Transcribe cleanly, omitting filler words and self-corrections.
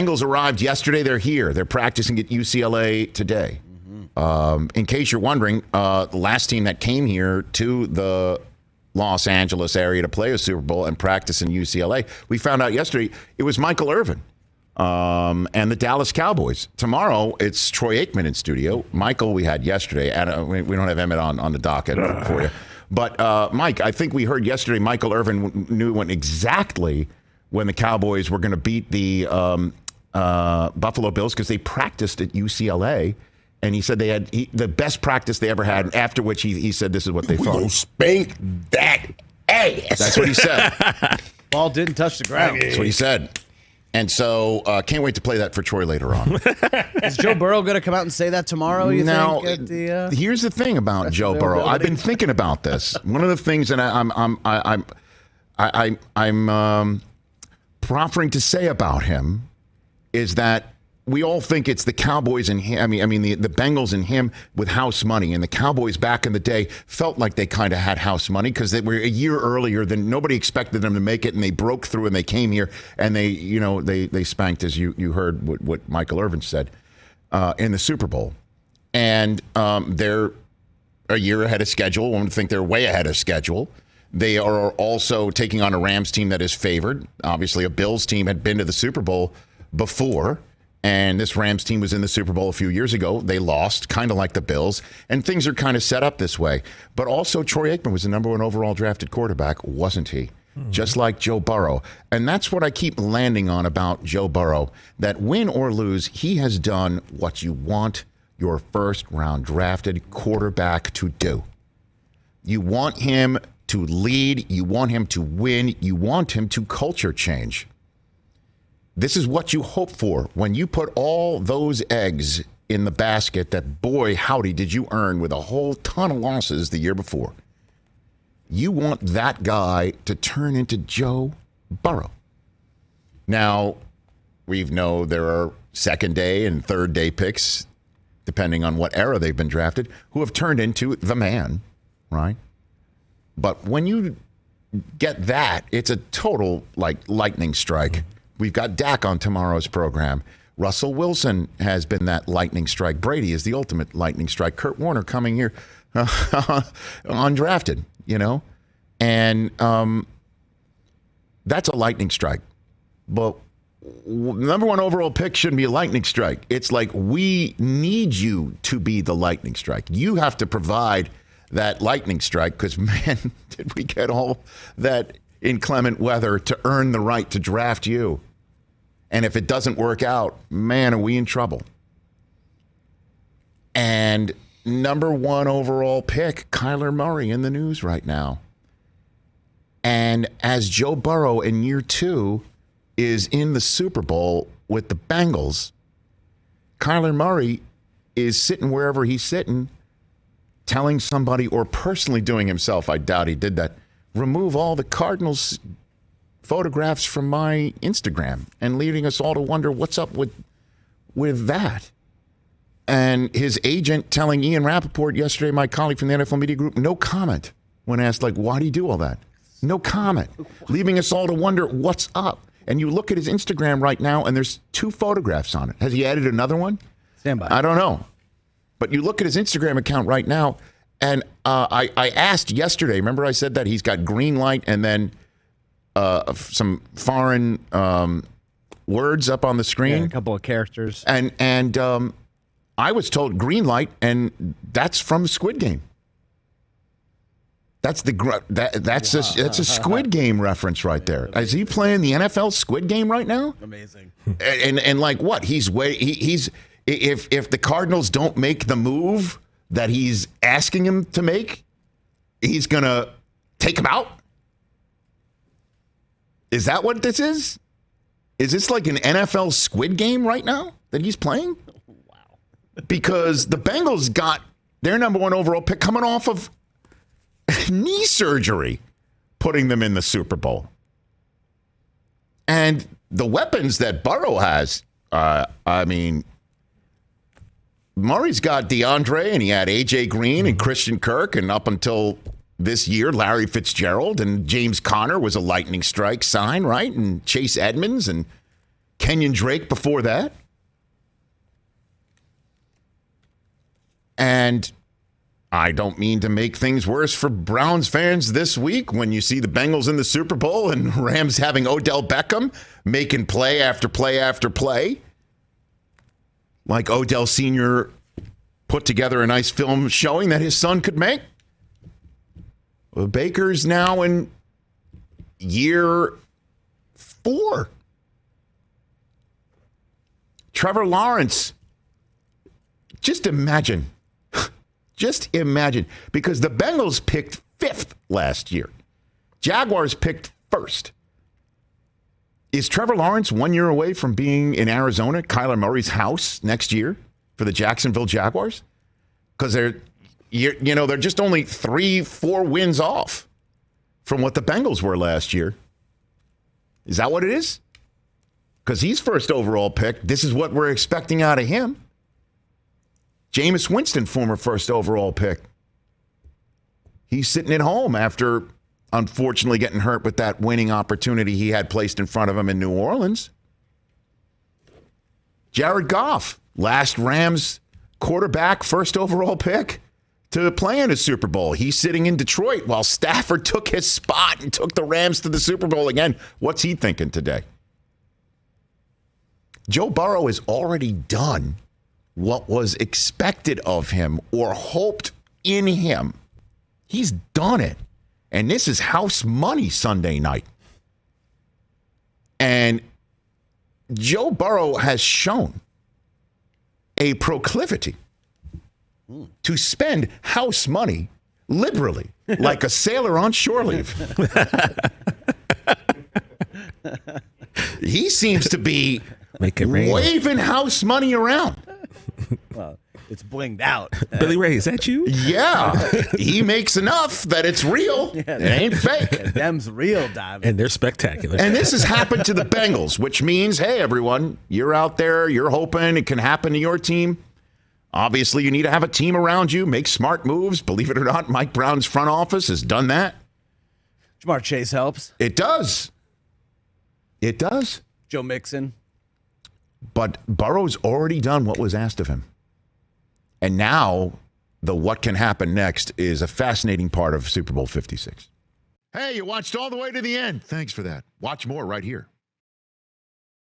Bengals arrived yesterday. They're here. They're practicing at UCLA today. In case you're wondering, the last team that came here to the Los Angeles area to play a Super Bowl and practice in UCLA, we found out yesterday it was Michael Irvin and the Dallas Cowboys. Tomorrow, it's Troy Aikman in studio. Michael, we had yesterday. And we don't have Emmett on the docket for you. But, Mike, I think we heard yesterday Michael Irvin knew exactly when the Cowboys were going to beat the Buffalo Bills because they practiced at UCLA. And he said they had the best practice they ever had, after which he said this is what they thought. We'll spank that ass. That's what he said. Ball didn't touch the ground. That's what he said. And so can't wait to play that for Troy later on. Is Joe Burrow going to come out and say that tomorrow, you think? At the, here's the thing about Joe Burrow. I've been thinking about this. One of the things that I'm proffering to say about him is that we all think it's the Cowboys and him. I mean the Bengals and him with house money, and the Cowboys back in the day felt like they kind of had house money because they were a year earlier than nobody expected them to make it, and they broke through and they came here and they spanked, as you heard what Michael Irvin said in the Super Bowl, and they're a year ahead of schedule. One would think they're way ahead of schedule. They are also taking on a Rams team that is favored. Obviously, a Bills team had been to the Super Bowl before. And this Rams team was in the Super Bowl a few years ago. They lost, kind of like the Bills. And things are kind of set up this way. But also, Troy Aikman was the number 1 overall drafted quarterback, wasn't he? Mm-hmm. Just like Joe Burrow. And that's what I keep landing on about Joe Burrow, that win or lose, he has done what you want your first-round drafted quarterback to do. You want him to lead. You want him to win. You want him to culture change. This is what you hope for when you put all those eggs in the basket that, boy, howdy, did you earn with a whole ton of losses the year before. You want that guy to turn into Joe Burrow. Now, we know there are second day and third day picks, depending on what era they've been drafted, who have turned into the man, right? But when you get that, it's a total, lightning strike. We've got Dak on tomorrow's program. Russell Wilson has been that lightning strike. Brady is the ultimate lightning strike. Kurt Warner coming here undrafted, And that's a lightning strike. But number 1 overall pick shouldn't be a lightning strike. It's like, we need you to be the lightning strike. You have to provide that lightning strike because, man, did we get all that inclement weather to earn the right to draft you. And if it doesn't work out, man, are we in trouble. And number 1 overall pick, Kyler Murray, in the news right now. And as Joe Burrow in year 2 is in the Super Bowl with the Bengals, Kyler Murray is sitting wherever he's sitting, telling somebody, or personally doing himself, I doubt he did that, remove all the Cardinals photographs from my Instagram, and leading us all to wonder what's up with that. And his agent telling Ian Rappaport yesterday, my colleague from the NFL Media Group, no comment when asked, why do you do all that? No comment. Leaving us all to wonder what's up. And you look at his Instagram right now, and there's 2 photographs on it. Has he added another one? Stand by. I don't know. But you look at his Instagram account right now, and I asked yesterday, remember I said that he's got green light and then some foreign words up on the screen. Yeah, a couple of characters. And I was told green light, and that's from Squid Game. That's a Squid Game reference right there. Is he playing the NFL Squid Game right now? Amazing. And like what? He's if the Cardinals don't make the move that he's asking him to make, he's gonna take him out. Is that what this is? Is this like an NFL Squid Game right now that he's playing? Wow. Because the Bengals got their number 1 overall pick coming off of knee surgery, putting them in the Super Bowl. And the weapons that Burrow has, Murray's got DeAndre, and he had A.J. Green and Christian Kirk, and up until this year, Larry Fitzgerald, and James Conner was a lightning strike sign, right? And Chase Edmonds, and Kenyon Drake before that. And I don't mean to make things worse for Browns fans this week when you see the Bengals in the Super Bowl and Rams having Odell Beckham making play after play after play. Like Odell Sr. put together a nice film showing that his son could make. Well, Baker's now in year 4. Trevor Lawrence, just imagine, because the Bengals picked 5th last year. Jaguars picked 1st. Is Trevor Lawrence 1 year away from being in Arizona, Kyler Murray's house next year for the Jacksonville Jaguars? Because they're just only 3-4 wins off from what the Bengals were last year. Is that what it is? Because he's first overall pick. This is what we're expecting out of him. Jameis Winston, former first overall pick. He's sitting at home after, unfortunately, getting hurt with that winning opportunity he had placed in front of him in New Orleans. Jared Goff, last Rams quarterback, first overall pick to play in a Super Bowl. He's sitting in Detroit while Stafford took his spot and took the Rams to the Super Bowl again. What's he thinking today? Joe Burrow has already done what was expected of him or hoped in him. He's done it. And this is house money Sunday night. And Joe Burrow has shown a proclivity to spend house money liberally, like a sailor on shore leave. He seems to be waving house money around. Well, it's blinged out. Billy Ray, is that you? Yeah. He makes enough that it's real. Yeah, it ain't fake. Yeah, them's real, Diamond. And they're spectacular. And this has happened to the Bengals, which means, hey, everyone, you're out there, you're hoping it can happen to your team. Obviously, you need to have a team around you, make smart moves. Believe it or not, Mike Brown's front office has done that. Jamar Chase helps. It does. It does. Joe Mixon. But Burrow's already done what was asked of him. And now the what can happen next is a fascinating part of Super Bowl 56. Hey, you watched all the way to the end. Thanks for that. Watch more right here.